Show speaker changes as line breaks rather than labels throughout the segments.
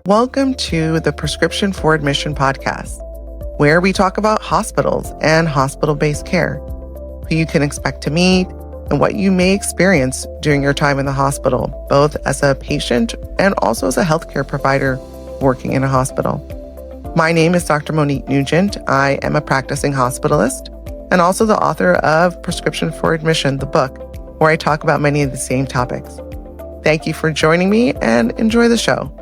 Welcome to the Prescription for Admission podcast, where we talk about hospitals and hospital-based care, who you can expect to meet, and what you may experience during your time in the hospital, both as a patient and also as a healthcare provider working in a hospital. My name is Dr. Monique Nugent. I am a practicing hospitalist and also the author of Prescription for Admission, the book, where I talk about many of the same topics. Thank you for joining me and enjoy the show.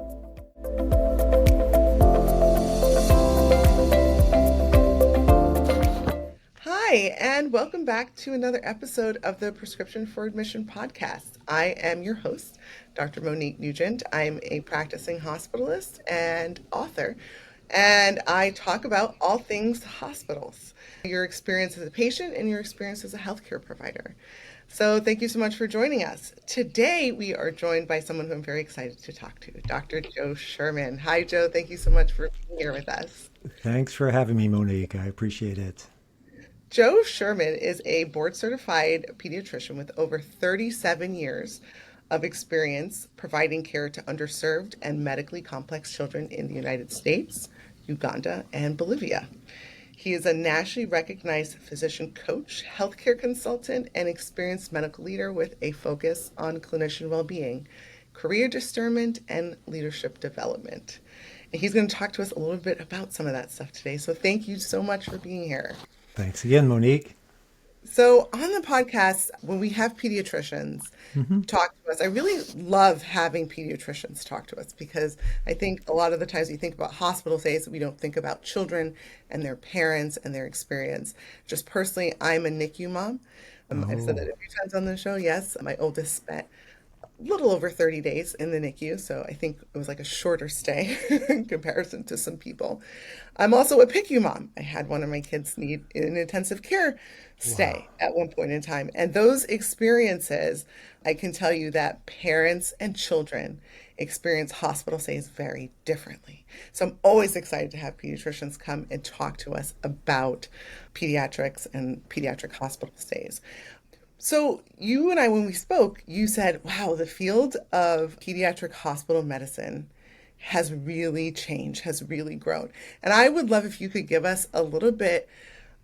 Hi, and welcome back to another episode of the Prescription for Admission podcast. I am your host, Dr. Monique Nugent. I'm a practicing hospitalist and author, and I talk about all things hospitals, your experience as a patient and your experience as a healthcare provider. So thank you so much for joining us. Today, we are joined by someone who I'm very excited to talk to, Dr. Joe Sherman. Hi, Joe. Thank you so much for being here with us.
Thanks for having me, Monique. I appreciate it.
Joe Sherman is a board-certified pediatrician with over 37 years of experience providing care to underserved and medically complex children in the United States, Uganda, and Bolivia. He is a nationally recognized physician coach, healthcare consultant, and experienced medical leader with a focus on clinician well-being, career discernment, and leadership development. And he's going to talk to us a little bit about some of that stuff today. So thank you so much for being here.
Thanks again, Monique.
So on the podcast, when we have pediatricians talk to us, I really love having pediatricians talk to us because I think a lot of the times we think about hospital stays, we don't think about children and their parents and their experience. Just personally, I'm a NICU mom. I've said that a few times on the show. Yes, my oldest spent a little over 30 days in the NICU, so I think it was like a shorter stay in comparison to some people. I'm also a PICU mom. I had one of my kids need an intensive care stay at one point in time. And those experiences, I can tell you that parents and children experience hospital stays very differently. So I'm always excited to have pediatricians come and talk to us about pediatrics and pediatric hospital stays. So you and I, when we spoke, you said, wow, the field of pediatric hospital medicine has really changed, has really grown. And I would love if you could give us a little bit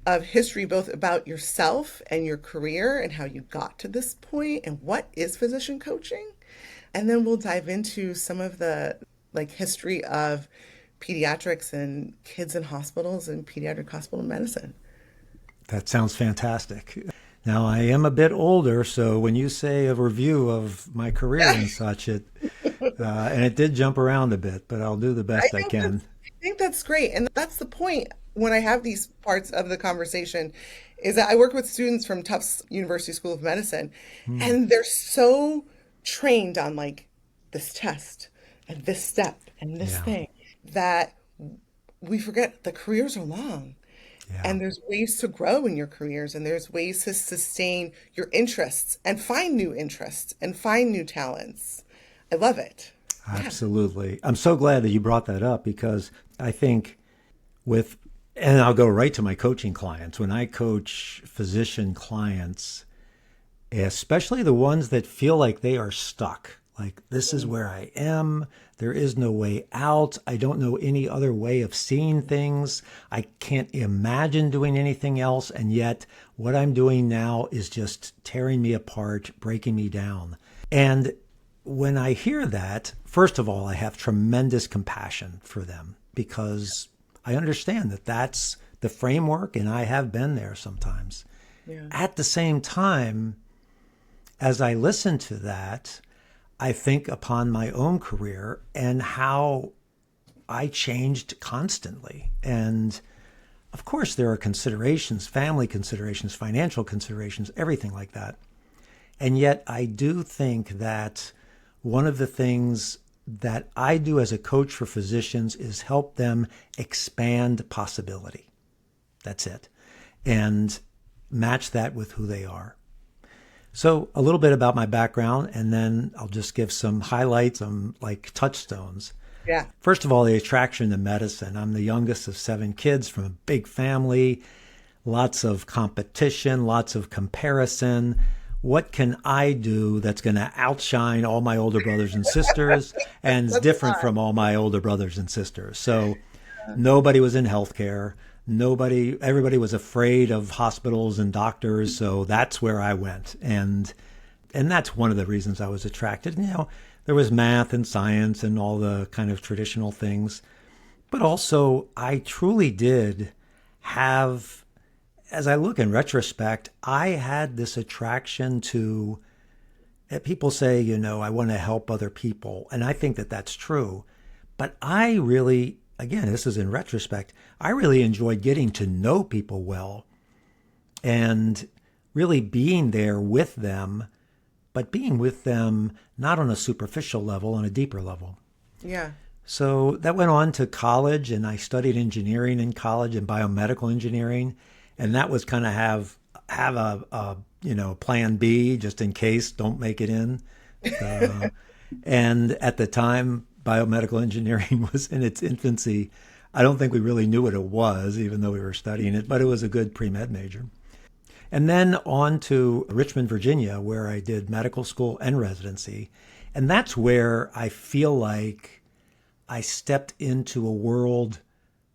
of history, both about yourself and your career and how you got to this point and what is physician coaching. And then we'll dive into some of the history of pediatrics and kids in hospitals and pediatric hospital medicine.
That sounds fantastic. Now, I am a bit older, so when you say a review of my career and such, and it did jump around a bit, but I'll do the best I can.
I think that's great. And that's the point when I have these parts of the conversation is that I work with students from Tufts University School of Medicine, and they're so trained on this test and this step and this thing that we forget the careers are long. Yeah. And there's ways to grow in your careers, and there's ways to sustain your interests and find new interests and find new talents. I love it.
Absolutely. Yeah. I'm so glad that you brought that up because I think and I'll go right to my coaching clients. When I coach physician clients, especially the ones that feel like they are stuck, like this is where I am. There is no way out. I don't know any other way of seeing things. I can't imagine doing anything else. And yet what I'm doing now is just tearing me apart, breaking me down. And when I hear that, first of all, I have tremendous compassion for them because I understand that that's the framework and I have been there sometimes. Yeah. At the same time, as I listen to that, I think upon my own career and how I changed constantly. And of course, there are considerations, family considerations, financial considerations, everything like that. And yet I do think that one of the things that I do as a coach for physicians is help them expand possibility. That's it. And match that with who they are. So a little bit about my background, and then I'll just give some highlights, some touchstones.
Yeah.
First of all, the attraction to medicine. I'm the youngest of 7 kids from a big family, lots of competition, lots of comparison. what can I do that's going to outshine all my older brothers and sisters and is
That's a
different
lot.
from all my older brothers and sisters? So nobody was in healthcare. Everybody was afraid of hospitals and doctors. So that's where I went. And that's one of the reasons I was attracted. There was math and science and all the kind of traditional things. But also, I truly did have, as I look in retrospect, I had this attraction to, people say, I want to help other people. And I think that that's true. But I really, again, this is in retrospect, I really enjoyed getting to know people well and really being there with them, but being with them not on a superficial level, on a deeper level.
Yeah.
So that went on to college, and I studied engineering in college and biomedical engineering, and that was kind of have a plan B just in case don't make it in. Uh, and at the time, biomedical engineering was in its infancy. I don't think we really knew what it was, even though we were studying it, but it was a good pre-med major. And then on to Richmond, Virginia, where I did medical school and residency. And that's where I feel like I stepped into a world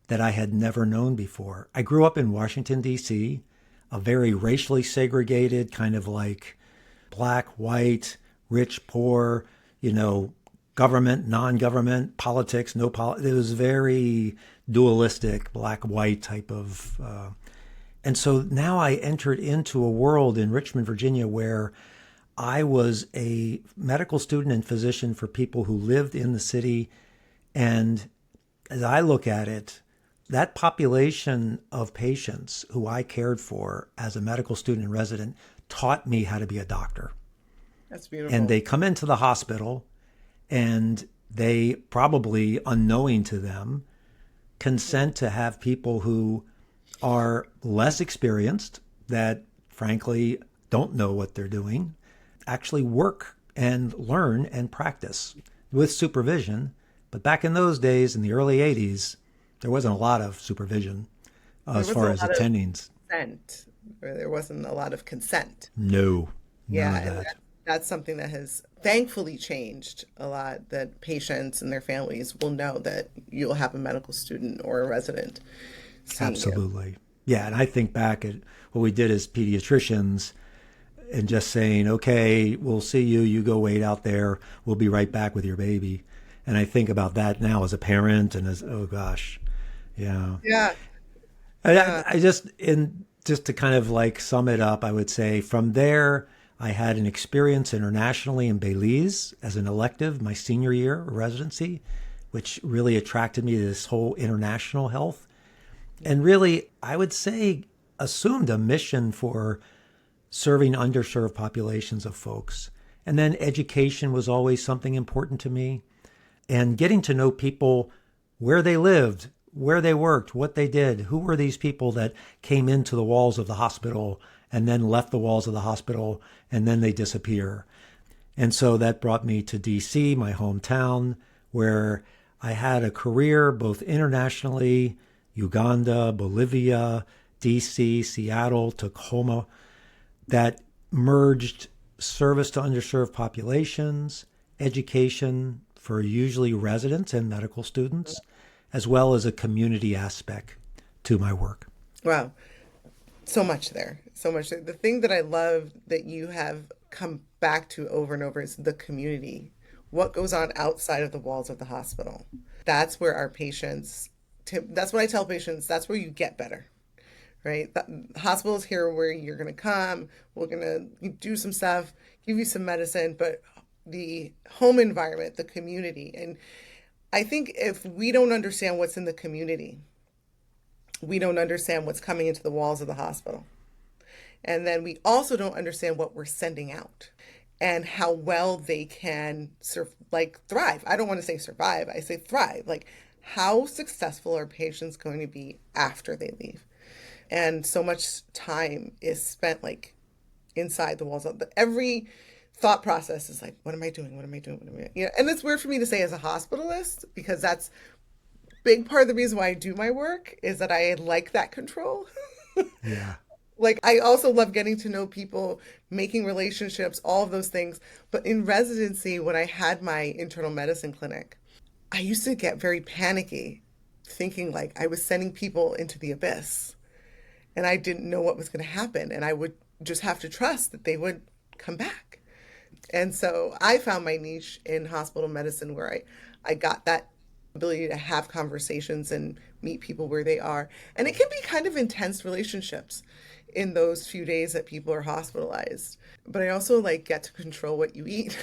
that I had never known before. I grew up in Washington, D.C., a very racially segregated, kind of like black, white, rich, poor, government, non-government, politics, no politics. It was very dualistic, black, white type of. And so now I entered into a world in Richmond, Virginia, where I was a medical student and physician for people who lived in the city. And as I look at it, that population of patients who I cared for as a medical student and resident taught me how to be a doctor.
That's
And
beautiful.
they come into the hospital and they probably, unknowing to them, consent to have people who are less experienced, that frankly don't know what they're doing, actually work and learn and practice with supervision. But back in those days, in the early 80s, there wasn't a lot of supervision
There
as
wasn't
far
a
as
lot of
attendings.
consent, or there wasn't a lot of consent.
No, none
Yeah,
of
and
that.
that's something that has thankfully changed a lot, that patients and their families will know that you'll have a medical student or a resident seeing you.
Absolutely. Yeah, and I think back at what we did as pediatricians and just saying, okay, we'll see you. You go wait out there. We'll be right back with your baby. And I think about that now as a parent and as, oh gosh, yeah.
Yeah,
I,
yeah.
I just, in just to kind of like sum it up, I would say from there, I had an experience internationally in Belize as an elective, my senior year of residency, which really attracted me to this whole international health. And really, I would say, assumed a mission for serving underserved populations of folks. And then education was always something important to me. And getting to know people, where they lived, where they worked, what they did, who were these people that came into the walls of the hospital and then left the walls of the hospital and then they disappear. And so that brought me to DC, my hometown, where I had a career both internationally, Uganda, Bolivia, DC, Seattle, Tacoma, that merged service to underserved populations, education for usually residents and medical students, as well as a community aspect to my work.
Wow. So much there. So much there. The thing that I love that you have come back to over and over is the community. What goes on outside of the walls of the hospital? That's where our patients, that's what I tell patients, that's where you get better, right? The hospital is here where you're going to come, we're going to do some stuff, give you some medicine, but the home environment, the community. And I think if we don't understand what's in the community, we don't understand what's coming into the walls of the hospital. And then we also don't understand what we're sending out and how well they can thrive. I don't want to say survive, I say thrive. Like, how successful are patients going to be after they leave? And so much time is spent like inside the walls of every thought process is like, what am I doing? What am I doing? What am I doing? And it's weird for me to say as a hospitalist, because that's big part of the reason why I do my work is that I like that control.
Yeah.
Like, I also love getting to know people, making relationships, all of those things. But in residency, when I had my internal medicine clinic, I used to get very panicky, thinking like I was sending people into the abyss and I didn't know what was going to happen. And I would just have to trust that they would come back. And so I found my niche in hospital medicine where I got that ability to have conversations and meet people where they are. And it can be kind of intense relationships in those few days that people are hospitalized. But I also like get to control what you eat.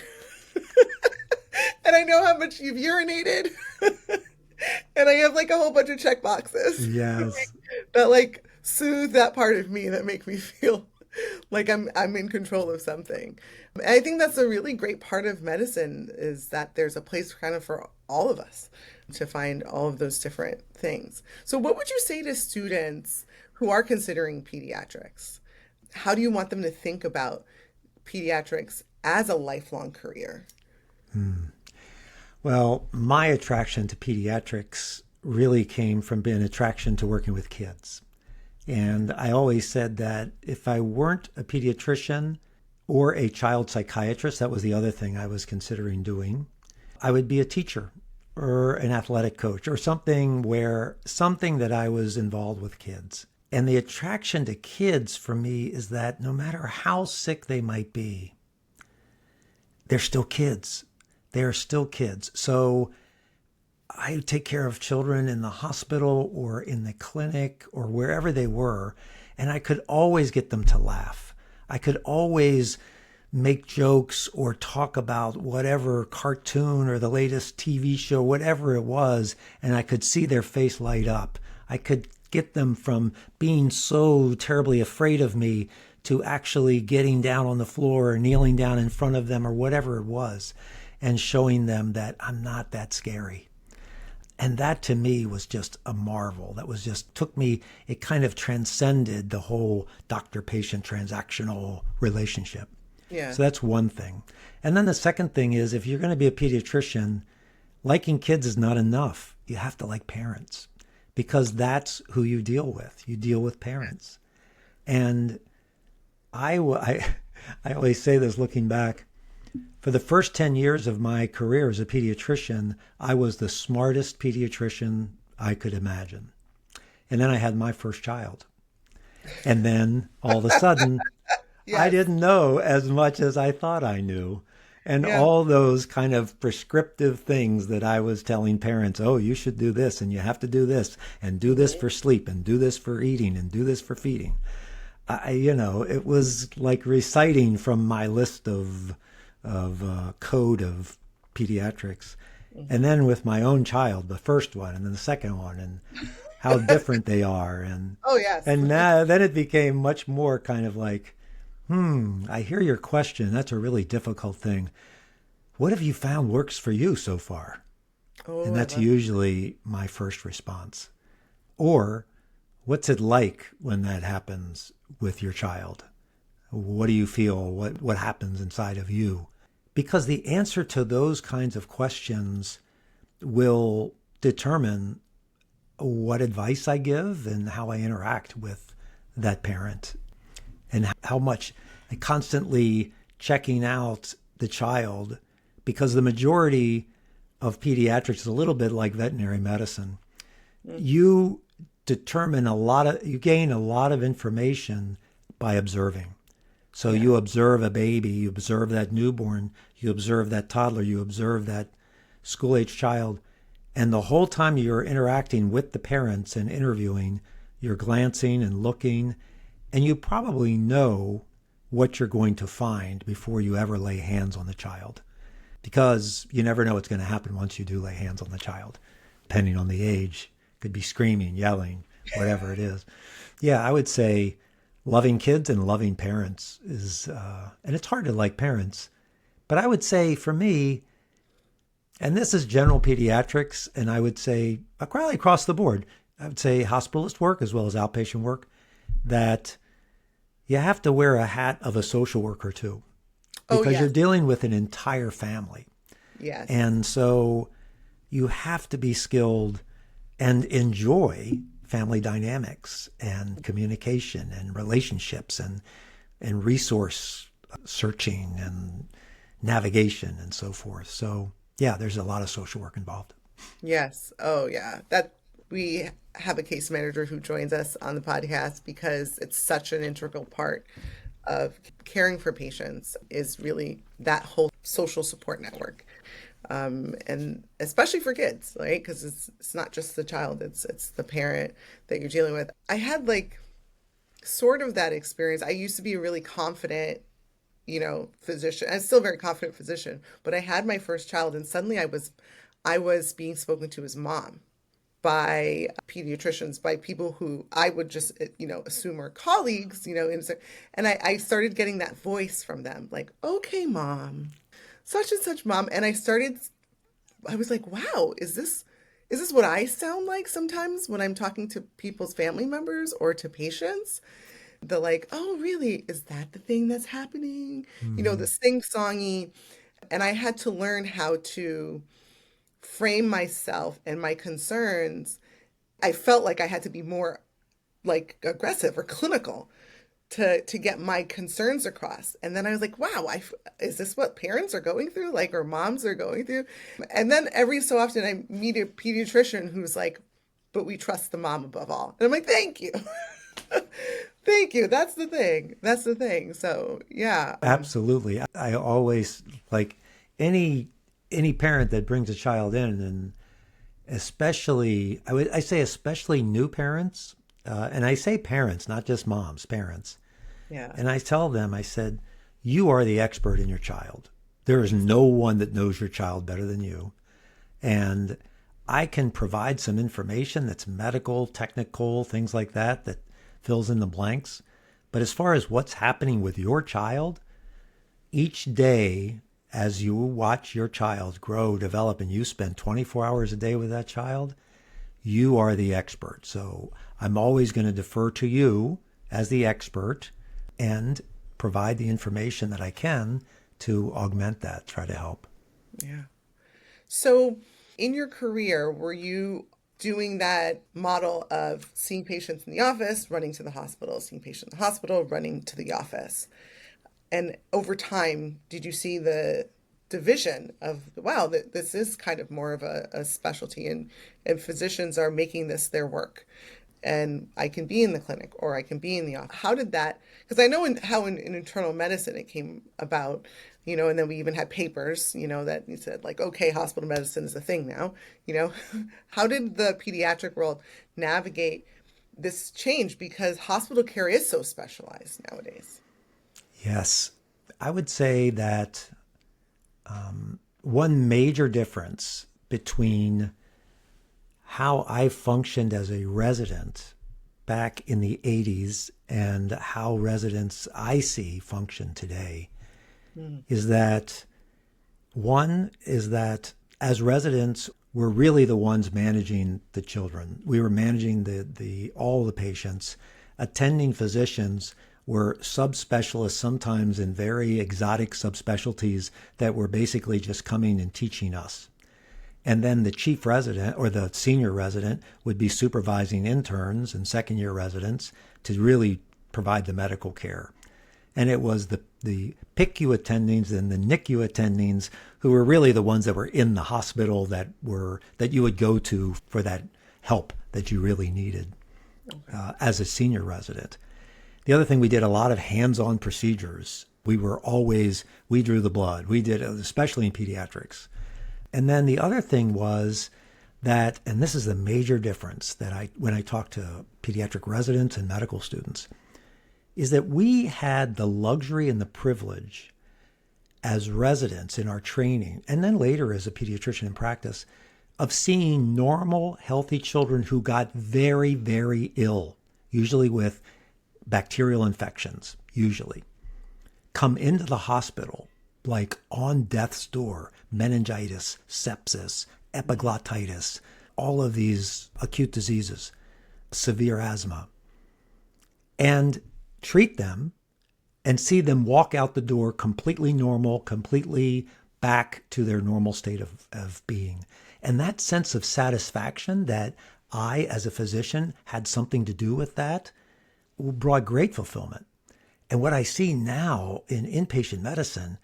And I know how much you've urinated. And I have like a whole bunch of check boxes
Yes.
that like soothe that part of me that make me feel like I'm in control of something. And I think that's a really great part of medicine is that there's a place kind of for all of us to find all of those different things. So what would you say to students who are considering pediatrics? How do you want them to think about pediatrics as a lifelong career?
Well, my attraction to pediatrics really came from being an attraction to working with kids. And I always said that if I weren't a pediatrician or a child psychiatrist, that was the other thing I was considering doing, I would be a teacher or an athletic coach or something that I was involved with kids. And the attraction to kids for me is that no matter how sick they might be, they're still kids. They're still kids. So I take care of children in the hospital or in the clinic or wherever they were, and I could always get them to laugh. I could always make jokes or talk about whatever cartoon or the latest TV show, whatever it was, and I could see their face light up. I could get them from being so terribly afraid of me to actually getting down on the floor or kneeling down in front of them or whatever it was and showing them that I'm not that scary. And that to me was just a marvel. That was just took me, it kind of transcended the whole doctor-patient transactional relationship.
Yeah.
So that's one thing. And then the second thing is if you're going to be a pediatrician, liking kids is not enough. You have to like parents because that's who you deal with. You deal with parents. And I always say this looking back, for the first 10 years of my career as a pediatrician, I was the smartest pediatrician I could imagine. And then I had my first child. And then all of a sudden, I
Yes.
didn't know as much as I thought I knew. And
Yeah.
all those kind of prescriptive things that I was telling parents, oh, you should do this and you have to do this and do this for sleep and do this for eating and do this for feeding. It was like reciting from my list of code of pediatrics. And then with my own child, the first one and then the second one and how different they are.
Oh, yes.
And now, then it became much more kind of like, I hear your question. That's a really difficult thing. What have you found works for you so far?
Oh,
And
I
that's
love.
usually my first response. Or what's it like when that happens with your child? What do you feel? What happens inside of you? Because the answer to those kinds of questions will determine what advice I give and how I interact with that parent and how much I constantly checking out the child because the majority of pediatrics is a little bit like veterinary medicine. You you gain a lot of information by observing. So you observe a baby, you observe that newborn, you observe that toddler, you observe that school-age child, and the whole time you're interacting with the parents and interviewing, you're glancing and looking, and you probably know what you're going to find before you ever lay hands on the child. Because you never know what's going to happen once you do lay hands on the child, depending on the age. It could be screaming, yelling, whatever it is. Yeah, I would say loving kids and loving parents is, and it's hard to like parents, but I would say for me, and this is general pediatrics, and I would say probably across the board, I would say hospitalist work as well as outpatient work, that you have to wear a hat of a social worker too,
Oh,
because you're
yes.
dealing with an entire family.
Yes.
And so you have to be skilled and enjoy family dynamics and communication and relationships and resource searching and navigation and so forth. So yeah, there's a lot of social work involved.
Yes. Oh, yeah. That we have a case manager who joins us on the podcast because it's such an integral part of caring for patients is really that whole social support network. And especially for kids, right? Because it's not just the child, it's the parent that you're dealing with. I had like sort of that experience. I used to be a really confident, physician. I'm still a very confident physician, but I had my first child and suddenly I was being spoken to as mom by pediatricians, by people who I would just, assume are colleagues, and I started getting that voice from them, like, okay, mom, such and such mom. And I was like, wow, is this what I sound like sometimes when I'm talking to people's family members or to patients? They're like, oh, really? Is that the thing that's happening?
Mm-hmm.
The sing-songy. And I had to learn how to frame myself and my concerns. I felt like I had to be more like aggressive or clinical to get my concerns across. And then I was like, wow, is this what parents are going through? Like, or moms are going through? And then every so often I meet a pediatrician who's like, but we trust the mom above all. And I'm like, thank you. Thank you. That's the thing. That's the thing. So yeah.
Absolutely. I always like any parent that brings a child in, and especially I say especially new parents, and I say parents, not just moms, parents.
Yeah.
And I tell them, I said, you are the expert in your child. There is no one that knows your child better than you. And I can provide some information that's medical, technical, things like that, that fills in the blanks. But as far as what's happening with your child, each day as you watch your child grow, develop, and you spend 24 hours a day with that child, you are the expert. So I'm always going to defer to you as the expert and provide the information that I can to augment that, try to help.
Yeah. So in your career, were you doing that model of seeing patients in the office, running to the hospital, seeing patients in the hospital, running to the office? And over time, did you see the division of, wow, this is kind of more of a specialty and physicians are making this their work? And I can be in the clinic or I can be in the office. How did that, because I know how in internal medicine it came about, and then we even had papers, that you said like, okay, hospital medicine is a thing now, how did the pediatric world navigate this change? Because hospital care is so specialized nowadays.
Yes, I would say that one major difference between how I functioned as a resident back in the 80s and how residents I see function today is that one is that as residents, we're really the ones managing the children. We were managing all the patients. Attending physicians were subspecialists, sometimes in very exotic subspecialties that were basically just coming and teaching us. And then the chief resident or the senior resident would be supervising interns and second year residents to really provide the medical care. And it was the PICU attendings and the NICU attendings who were really the ones that were in the hospital that you would go to for that help that you really needed as a senior resident. The other thing, we did a lot of hands-on procedures. We drew the blood. We did, especially in pediatrics. And then the other thing was that, and this is the major difference that when I talk to pediatric residents and medical students, is that we had the luxury and the privilege as residents in our training, and then later as a pediatrician in practice, of seeing normal, healthy children who got very, very ill, usually with bacterial infections, come into the hospital like on death's door, meningitis, sepsis, epiglottitis, all of these acute diseases, severe asthma, and treat them and see them walk out the door completely normal, completely back to their normal state of being. And that sense of satisfaction that I, as a physician, had something to do with that, brought great fulfillment. And what I see now in inpatient medicine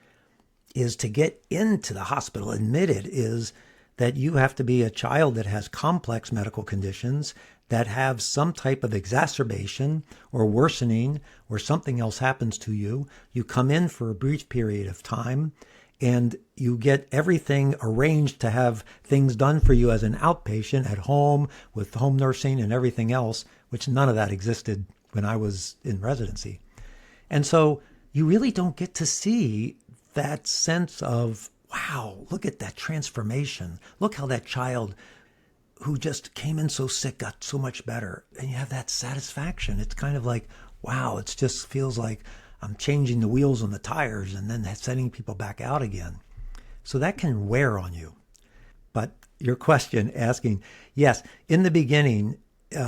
is to get into the hospital admitted is that you have to be a child that has complex medical conditions that have some type of exacerbation or worsening or something else happens to you. You come in for a brief period of time and you get everything arranged to have things done for you as an outpatient at home with home nursing and everything else, which none of that existed when I was in residency. And so you really don't get to see that sense of, wow, look at that transformation. Look how that child who just came in so sick got so much better. And you have that satisfaction. It's kind of like, wow, it just feels like I'm changing the wheels on the tires and then sending people back out again. So that can wear on you. But your question asking, yes, in the beginning,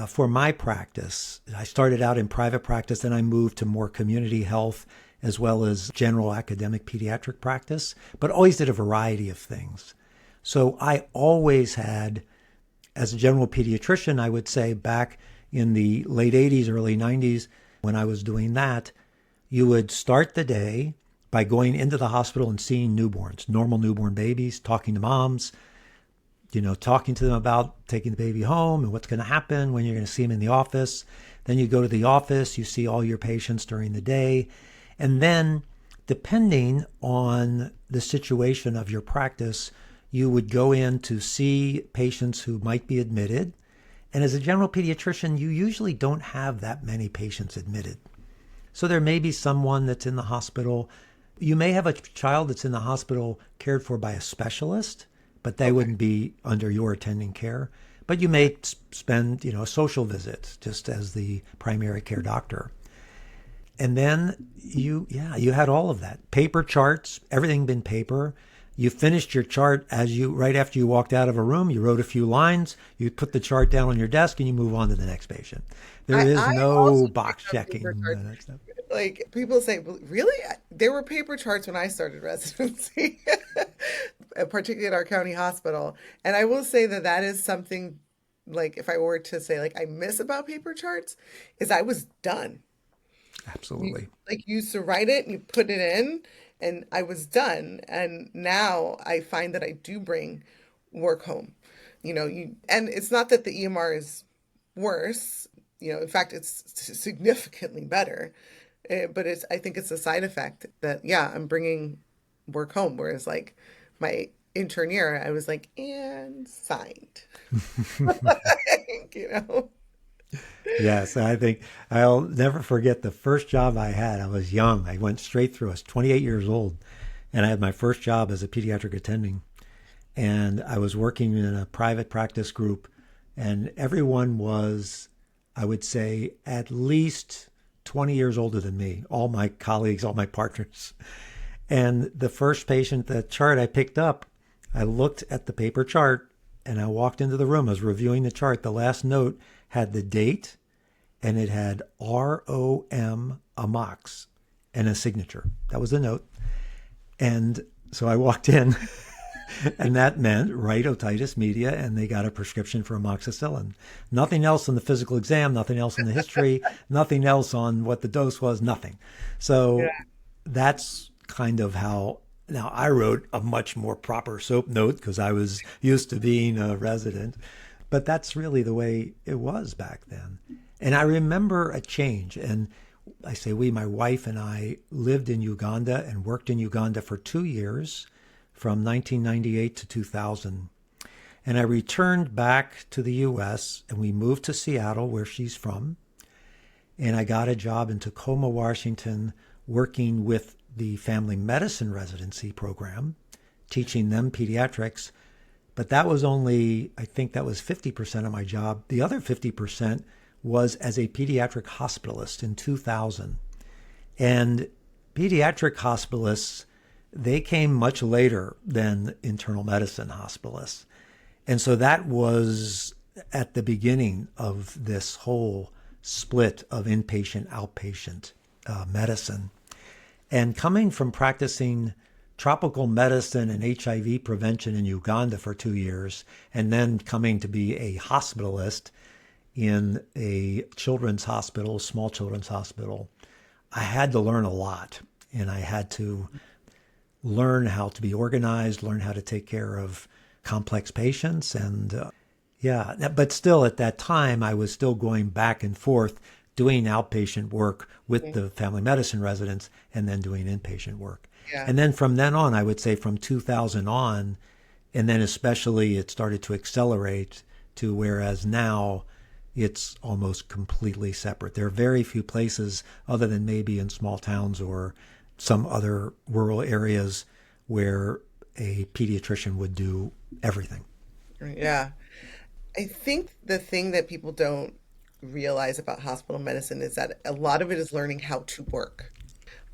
for my practice, I started out in private practice, then I moved to more community health as well as general academic pediatric practice, but always did a variety of things. So I always had, as a general pediatrician, I would say back in the late 80s, early 90s, when I was doing that, you would start the day by going into the hospital and seeing newborns, normal newborn babies, talking to moms, talking to them about taking the baby home and what's going to happen when you're going to see them in the office. Then you go to the office, you see all your patients during the day. And then, depending on the situation of your practice, you would go in to see patients who might be admitted. And as a general pediatrician, you usually don't have that many patients admitted. So there may be someone that's in the hospital. You may have a child that's in the hospital cared for by a specialist, but they wouldn't be under your attending care. But you may spend, a social visit just as the primary care doctor. And then you had all of that. Paper charts, everything been paper. You finished your chart right after you walked out of a room, you wrote a few lines, you put the chart down on your desk and you move on to the next patient. There is
I
no
also
box
picked up
checking.
paper charts.
And that stuff.
Like people say, "Well, really? There were paper charts when I started residency, particularly at our county hospital." And I will say that that is something, like if I were to say, like I miss about paper charts, is I was done.
Absolutely.
You used to write it and you put it in, and I was done. And now I find that I do bring work home. And it's not that the EMR is worse. In fact, it's significantly better. But I think it's a side effect that, yeah, I'm bringing work home. Whereas like my intern year, I was like, and signed. you know?
Yes, I think I'll never forget the first job I had. I was young. I went straight through. I was 28 years old, and I had my first job as a pediatric attending. And I was working in a private practice group, and everyone was, I would say, at least 20 years older than me, all my colleagues, all my partners. And the first patient, the chart I picked up, I looked at the paper chart and I walked into the room. I was reviewing the chart. The last note had the date and it had ROM Amox and a signature. That was the note. And so I walked in and that meant right otitis media, and they got a prescription for amoxicillin. Nothing else on the physical exam, nothing else in the history, nothing else on what the dose was, nothing. So that's kind of how. Now, I wrote a much more proper SOAP note because I was used to being a resident, but that's really the way it was back then. And I remember a change. And I say we, my wife and I lived in Uganda and worked in Uganda for 2 years from 1998 to 2000. And I returned back to the U.S. and we moved to Seattle, where she's from. And I got a job in Tacoma, Washington, working with the family medicine residency program, teaching them pediatrics. But that was only, I think that was 50% of my job. The other 50% was as a pediatric hospitalist in 2000. And pediatric hospitalists, they came much later than internal medicine hospitalists. And so that was at the beginning of this whole split of inpatient, outpatient medicine. And coming from practicing tropical medicine and HIV prevention in Uganda for 2 years, and then coming to be a hospitalist in a children's hospital, small children's hospital, I had to learn a lot. And I had to learn how to be organized, learn how to take care of complex patients. And yeah, but still at that time, I was still going back and forth doing outpatient work with
Mhm.
the family medicine residents and then doing inpatient work.
Yeah.
And then from then on, I would say from 2000 on, and then especially it started to accelerate to whereas now it's almost completely separate. There are very few places other than maybe in small towns or some other rural areas where a pediatrician would do everything.
Yeah. I think the thing that people don't realize about hospital medicine is that a lot of it is learning how to work.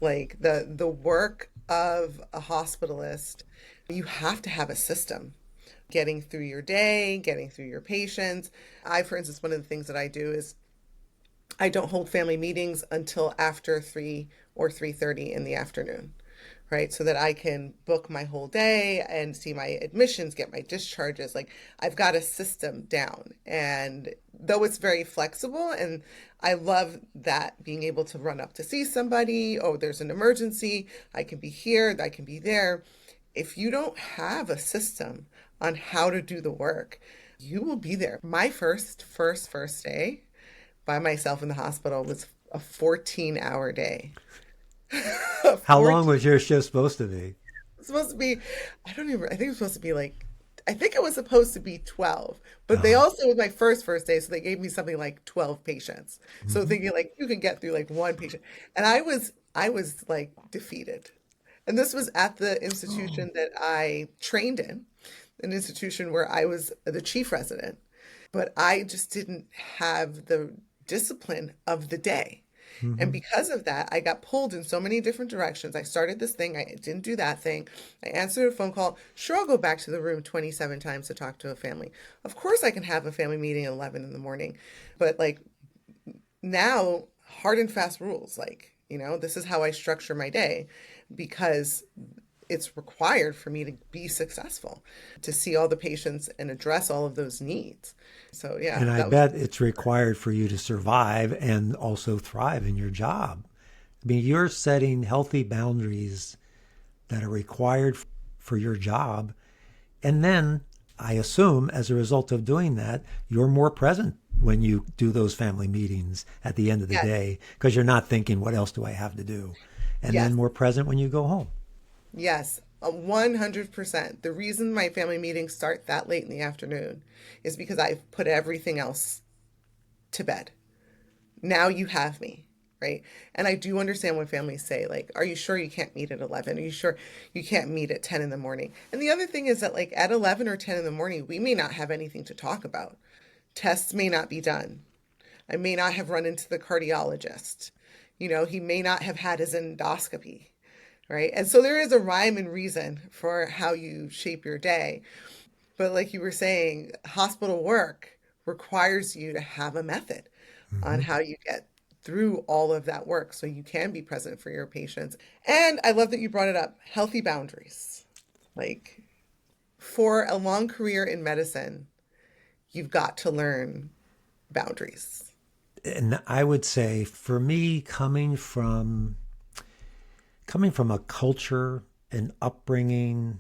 Like the work of a hospitalist, you have to have a system. Getting through your day, getting through your patients. For instance, one of the things that I do is I don't hold family meetings until after 3 or 3:30 in the afternoon, right? So that I can book my whole day and see my admissions, get my discharges. Like I've got a system down. And though it's very flexible, and I love that being able to run up to see somebody, oh, there's an emergency, I can be here, I can be there. If you don't have a system on how to do the work, you will be there. My first day by myself in the hospital was a 14-hour day. A
How long
14
was your shift supposed to be?
It's supposed to be, I don't even, I think it was supposed to be like, I think it was supposed to be 12, but they
Uh,
also, it was my first day, so they gave me something like 12 patients. So
mhm.
thinking like you can get through like one patient. And I was like defeated. And this was at the
Oh.
institution that I trained in, an institution where I was the chief resident, but I just didn't have the discipline of the day. And
Mhm.
because of that, I got pulled in so many different directions. I started this thing, I didn't do that thing. I answered a phone call. Sure, I'll go back to the room 27 times to talk to a family. Of course, I can have a family meeting at 11 in the morning. But like now, hard and fast rules. Like, this is how I structure my day because it's required for me to be successful, to see all the patients and address all of those needs. So, yeah,
And I
that was,
bet it's required for you to survive and also thrive in your job. I mean, you're setting healthy boundaries that are required for your job. And then I assume as a result of doing that, you're more present when you do those family meetings at the end of the
yes,
day because you're not thinking, what else do I have to do? And then
yes.
more present when you go home.
Yes, 100%. The reason my family meetings start that late in the afternoon is because I've put everything else to bed. Now you have me, right? And I do understand when families say, like, are you sure you can't meet at 11? Are you sure you can't meet at 10 in the morning? And the other thing is that, like, at 11 or 10 in the morning, we may not have anything to talk about. Tests may not be done. I may not have run into the cardiologist. He may not have had his endoscopy, right? And so there is a rhyme and reason for how you shape your day. But like you were saying, hospital work requires you to have a method on
Hmm.
how you get through all of that work so you can be present for your patients. And I love that you brought it up, healthy boundaries. Like for a long career in medicine, you've got to learn boundaries.
And I would say for me, coming from a culture and upbringing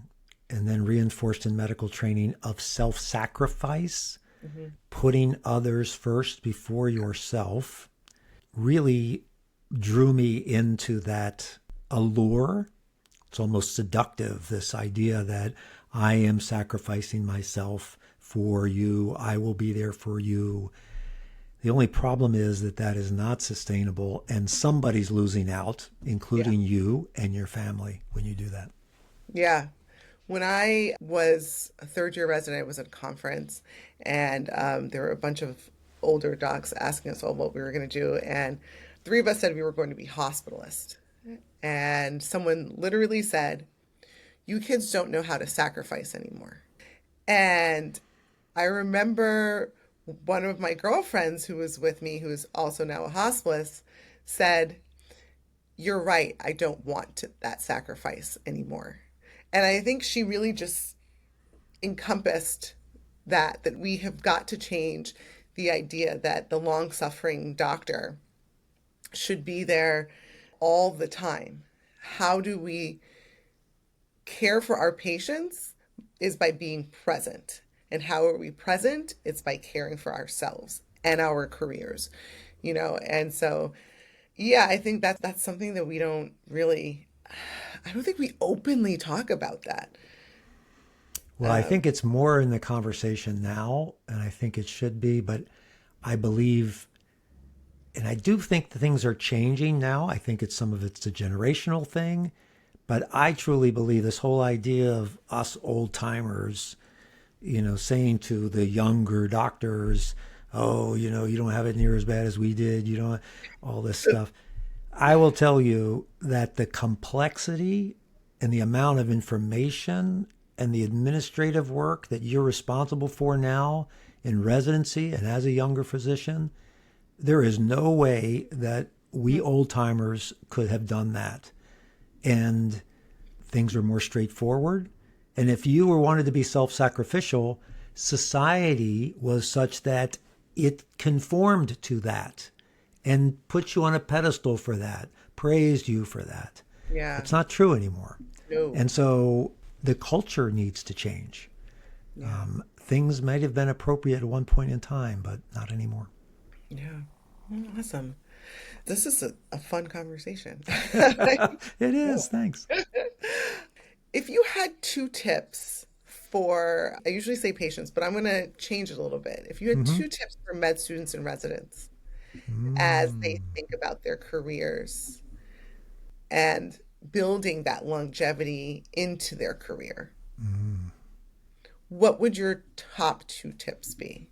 and then reinforced in medical training of self-sacrifice,
Mhm.
putting others first before yourself really drew me into that allure. It's almost seductive, this idea that I am sacrificing myself for you, I will be there for you. The only problem is that that is not sustainable and somebody's losing out,
Yeah.
including you and your family when you do that.
Yeah. When I was a third year resident, I was at a conference and there were a bunch of older docs asking us all what we were going to do. And three of us said we were going to be hospitalists. And someone literally said, you kids don't know how to sacrifice anymore. And I remember one of my girlfriends who was with me, who is also now a hospitalist, said, you're right. I don't want that sacrifice anymore. And I think she really just encompassed that we have got to change the idea that the long-suffering doctor should be there all the time. How do we care for our patients is by being present. And how are we present? It's by caring for ourselves and our careers, And so, yeah, I think that's something that we don't really, I don't think we openly talk about that.
Well, I think it's more in the conversation now, and I think it should be, but I believe, and I do think the things are changing now. I think some of it's a generational thing, but I truly believe this whole idea of us old timers, saying to the younger doctors, oh, you don't have it near as bad as we did, all this stuff. I will tell you that the complexity and the amount of information and the administrative work that you're responsible for now in residency and as a younger physician, there is no way that we old timers could have done that. And things are more straightforward. And if you were wanted to be self-sacrificial, society was such that it conformed to that and put you on a pedestal for that, praised you for that.
Yeah.
It's not true anymore.
No.
And so the culture needs to change.
Yeah.
Things might have been appropriate at one point in time, but not anymore.
Yeah. Awesome. This is a fun conversation.
It is. Thanks.
If you had two tips for, I usually say patients, but I'm going to change it a little bit. If you had two tips for med students and residents as they think about their careers and building that longevity into their career, what would your top two tips be?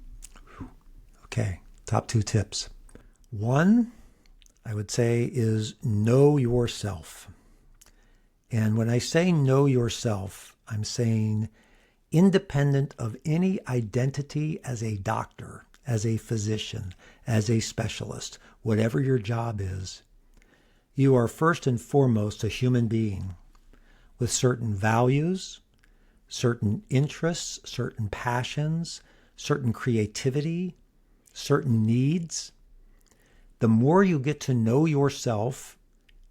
Okay, top two tips. One, I would say, is know yourself. And when I say know yourself, I'm saying independent of any identity as a doctor, as a physician, as a specialist, whatever your job is, you are first and foremost a human being with certain values, certain interests, certain passions, certain creativity, certain needs. The more you get to know yourself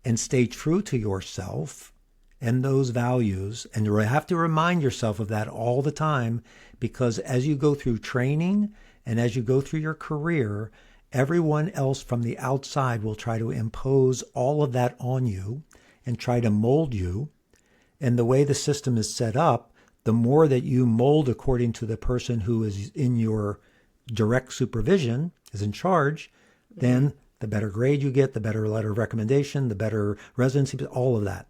and stay true to yourself and those values, and you have to remind yourself of that all the time, because as you go through training and as you go through your career, everyone else from the outside will try to impose all of that on you and try to mold you. And the way the system is set up, the more that you mold according to the person who is in your direct supervision, is in charge, then the better grade you get, the better letter of recommendation, the better residency, all of that.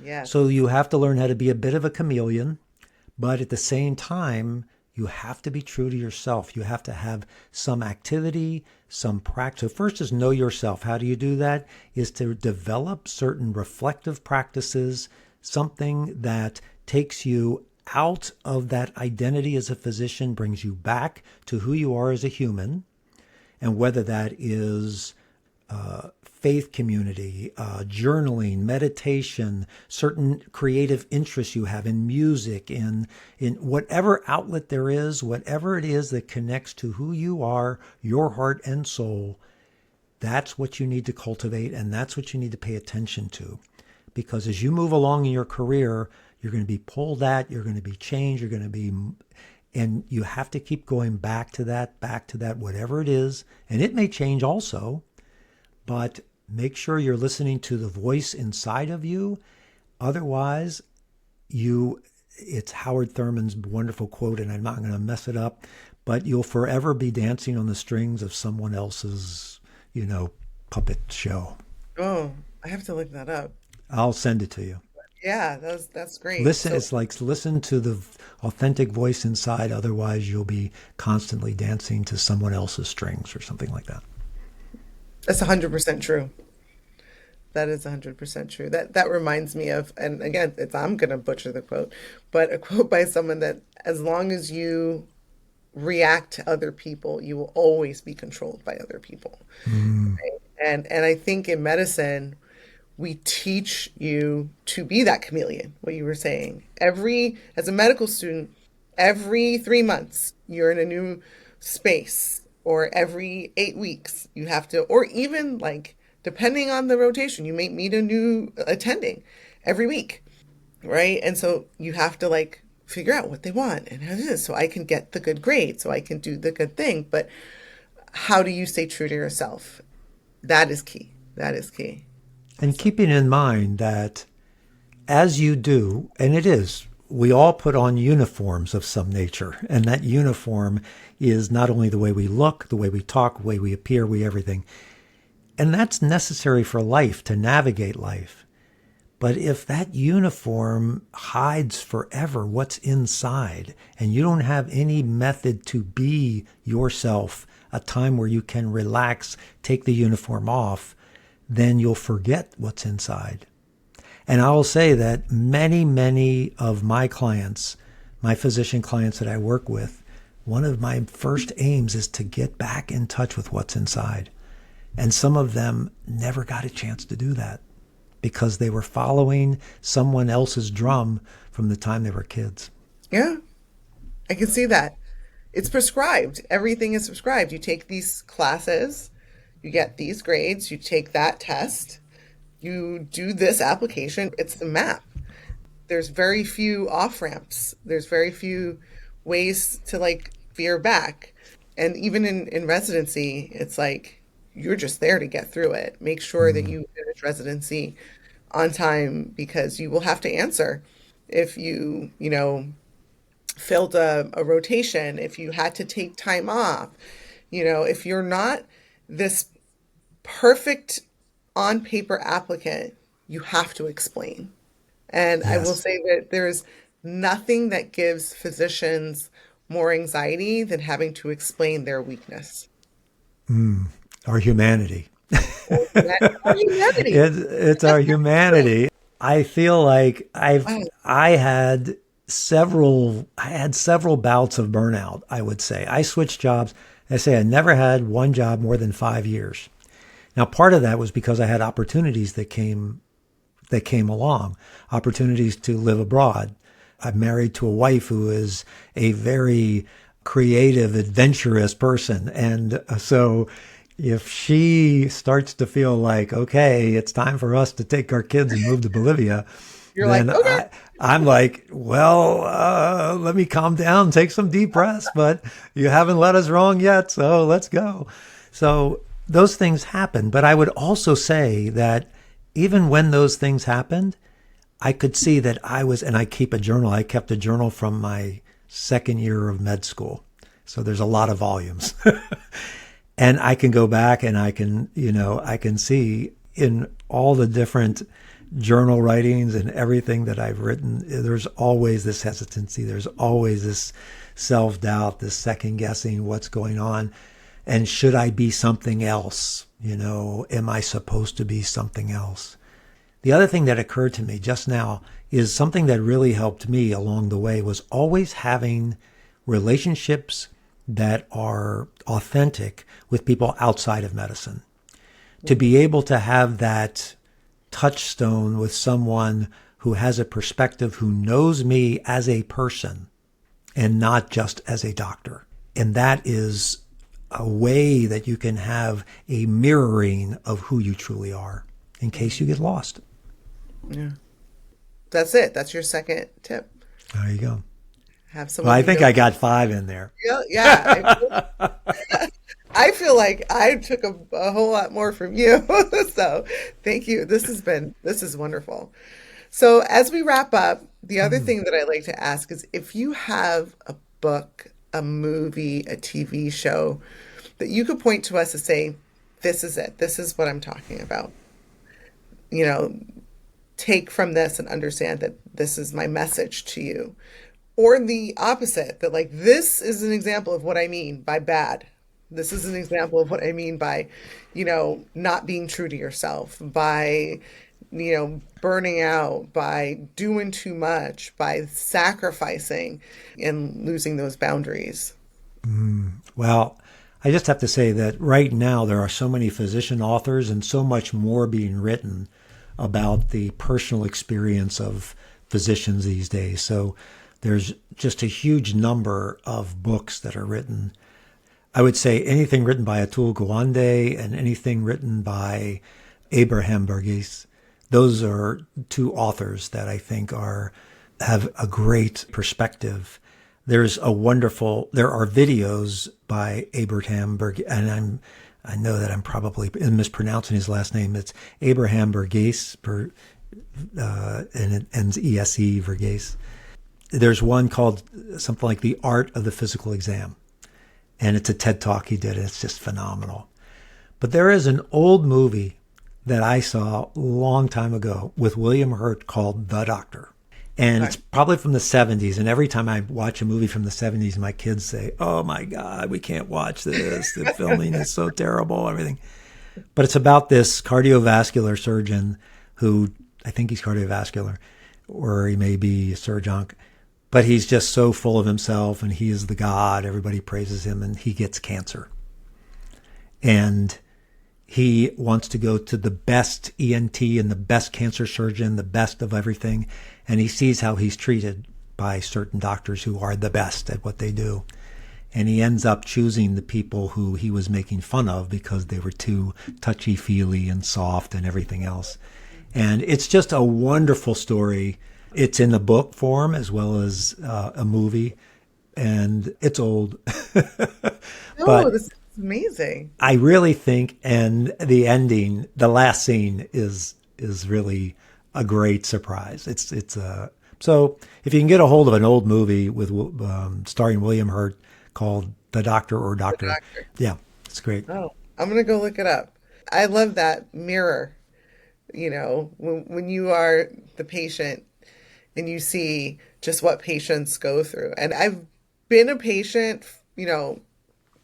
Yeah.
So you have to learn how to be a bit of a chameleon, but at the same time, you have to be true to yourself. You have to have some activity, some practice. So first is know yourself. How do you do that? Is to develop certain reflective practices, something that takes you out of that identity as a physician, brings you back to who you are as a human. And whether that is faith community, journaling, meditation, certain creative interests you have in music, in whatever outlet there is, whatever it is that connects to who you are, your heart and soul, that's what you need to cultivate, and that's what you need to pay attention to. Because as you move along in your career, you're going to be pulled at, you're going to be changed, you're going to be, and you have to keep going back to that, whatever it is. And it may change also, but make sure you're listening to the voice inside of you. Otherwise, it's Howard Thurman's wonderful quote, and I'm not going to mess it up, but you'll forever be dancing on the strings of someone else's, puppet show.
Oh, I have to look that up.
I'll send it to you.
Yeah, that's great.
Listen, it's like listen to the authentic voice inside. Otherwise, you'll be constantly dancing to someone else's strings or something like that.
That's 100% true. That is 100% true. That reminds me of, and again, I'm going to butcher the quote, but a quote by someone that as long as you react to other people, you will always be controlled by other people. Right? And I think in medicine, we teach you to be that chameleon, what you were saying. As a medical student, every 3 months, you're in a new space, or every 8 weeks, you have to, or even like, depending on the rotation, you may meet a new attending every week, right? And so you have to like figure out what they want and how it is, so I can get the good grade, so I can do the good thing. But how do you stay true to yourself? That is key. That is key.
And keeping in mind that as you do, and it is, we all put on uniforms of some nature. And that uniform is not only the way we look, the way we talk, the way we appear, everything. And that's necessary for life, to navigate life. But if that uniform hides forever what's inside, and you don't have any method to be yourself, a time where you can relax, take the uniform off, then you'll forget what's inside. And I will say that many, many of my clients, my physician clients that I work with, one of my first aims is to get back in touch with what's inside. And some of them never got a chance to do that because they were following someone else's drum from the time they were kids.
Yeah, I can see that. It's prescribed. Everything is prescribed. You take these classes, you get these grades, you take that test, you do this application. It's the map. There's very few off-ramps. There's very few ways to like veer back. And even in residency, it's like, you're just there to get through it. Make sure that you finish residency on time, because you will have to answer if you failed a rotation, if you had to take time off, if you're not this perfect on paper applicant, you have to explain. And I will
Yes.
say that there's nothing that gives physicians more anxiety than having to explain their weakness.
Our humanity.
Our humanity.
It's our humanity. I feel like
Wow.
I had several bouts of burnout, I would say. I switched jobs. I say I never had one job more than 5 years. Now, part of that was because I had opportunities that came along, opportunities to live abroad. I'm married to a wife who is a very creative, adventurous person. And so if she starts to feel like, okay, it's time for us to take our kids and move to Bolivia,
You're like,
then
okay.
I'm like, well, let me calm down, take some deep breaths, but you haven't led us wrong yet, so let's go. So those things happen. But I would also say that even when those things happened, I could see that and I keep a journal. I kept a journal from my second year of med school. So there's a lot of volumes. And I can go back and I can see in all the different journal writings and everything that I've written, there's always this hesitancy. There's always this self-doubt, this second guessing what's going on. And should I be something else? Am I supposed to be something else? The other thing that occurred to me just now is something that really helped me along the way was always having relationships that are authentic with people outside of medicine. To be able to have that touchstone with someone who has a perspective, who knows me as a person and not just as a doctor. And that is a way that you can have a mirroring of who you truly are in case you get lost.
Yeah. That's it. That's your second tip.
There you go.
Have
Well,
someone
I
you
think
know.
I got 5 in there.
Yeah. I feel like I took a whole lot more from you. So thank you. This is wonderful. So as we wrap up, the other thing that I like to ask is if you have a book, a movie, a TV show that you could point to us and say, this is it. This is what I'm talking about. Take from this and understand that this is my message to you. Or the opposite, that like, this is an example of what I mean by bad. This is an example of what I mean by, not being true to yourself, by, burning out, by doing too much, by sacrificing and losing those boundaries.
Well, I just have to say that right now there are so many physician authors and so much more being written about the personal experience of physicians these days. So there's just a huge number of books that are written. I would say anything written by Atul Gawande and anything written by Abraham Burgess. Those are two authors that I think have a great perspective. There are videos by Abraham Burgess, and I know that I'm probably mispronouncing his last name. It's Abraham Burgess, and it ends ESE, Verghese. There's one called something like The Art of the Physical Exam, and it's a TED Talk he did, and it's just phenomenal. But there is an old movie that I saw a long time ago with William Hurt called The Doctor. And it's probably from the 70s. And every time I watch a movie from the 70s, my kids say, "Oh my God, we can't watch this. The filming is so terrible, everything." But it's about this cardiovascular surgeon who, I think he's cardiovascular, or he may be a surgeon, but he's just so full of himself and he is the God. Everybody praises him, and he gets cancer. And he wants to go to the best ENT and the best cancer surgeon, the best of everything. And he sees how he's treated by certain doctors who are the best at what they do. And he ends up choosing the people who he was making fun of because they were too touchy-feely and soft and everything else. And it's just a wonderful story. It's in the book form as well as a movie. And it's old.
Oh, this is amazing.
I really think, and the ending, the last scene is really a great surprise. So if you can get a hold of an old movie with starring William Hurt called The Doctor or Doctor,
The Doctor.
Yeah, it's great.
Oh, I'm gonna go look it up. I love that mirror. When you are the patient and you see just what patients go through. And I've been a patient,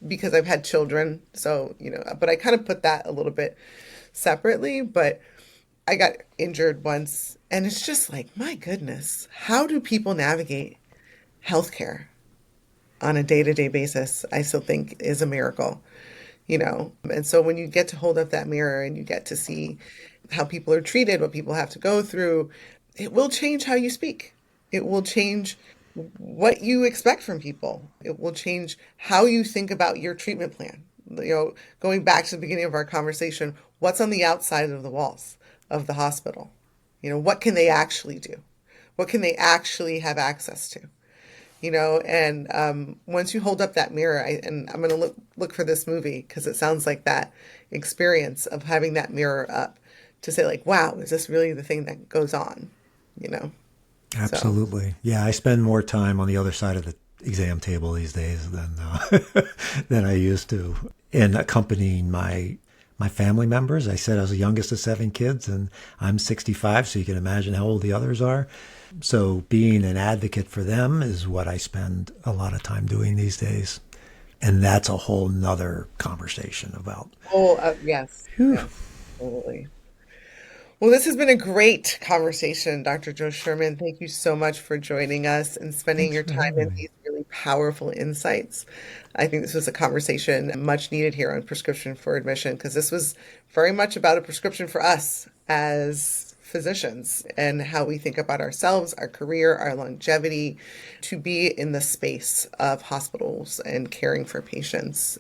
because I've had children. So, but I kind of put that a little bit separately. But I got injured once, and it's just like, my goodness, how do people navigate healthcare on a day-to-day basis? I still think is a miracle, And so when you get to hold up that mirror and you get to see how people are treated, what people have to go through, it will change how you speak. It will change what you expect from people. It will change how you think about your treatment plan. Going back to the beginning of our conversation, what's on the outside of the walls of the hospital? What can they actually do? What can they actually have access to? And once you hold up that mirror, and I'm going to look for this movie because it sounds like that experience of having that mirror up to say like, wow, is this really the thing that goes on?
Absolutely. So. Yeah, I spend more time on the other side of the exam table these days than I used to, in accompanying my family members. I said I was the youngest of 7 kids, and I'm 65, so you can imagine how old the others are. So being an advocate for them is what I spend a lot of time doing these days. And that's a whole nother conversation about.
Oh, yes. Yes, totally. Well, this has been a great conversation, Dr. Joe Sherman. Thank you so much for joining us and spending your time in these really powerful insights. I think this was a conversation much needed here on Prescription for Admission, because this was very much about a prescription for us as physicians and how we think about ourselves, our career, our longevity, to be in the space of hospitals and caring for patients,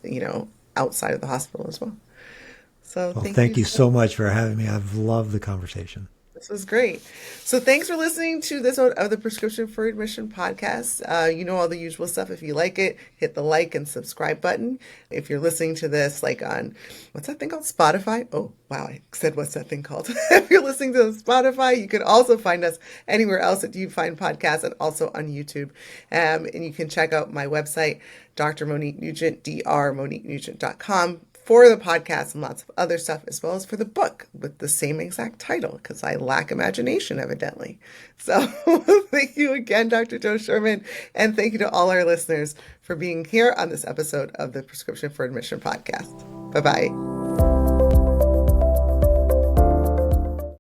outside of the hospital as well. So
thank you so much for having me. I've loved the conversation.
This was great. So thanks for listening to this episode of the Prescription for Admission podcast. All the usual stuff. If you like it, hit the like and subscribe button. If you're listening to this on, what's that thing called? Spotify? Oh, wow. I said, what's that thing called? If you're listening to Spotify, you can also find us anywhere else that you find podcasts, and also on YouTube. And you can check out my website, Dr. Monique Nugent, drmoniquenugent.com. for the podcast and lots of other stuff, as well as for the book with the same exact title, because I lack imagination, evidently. So thank you again, Dr. Joe Sherman, and thank you to all our listeners for being here on this episode of the Prescription for Admission podcast. Bye-bye.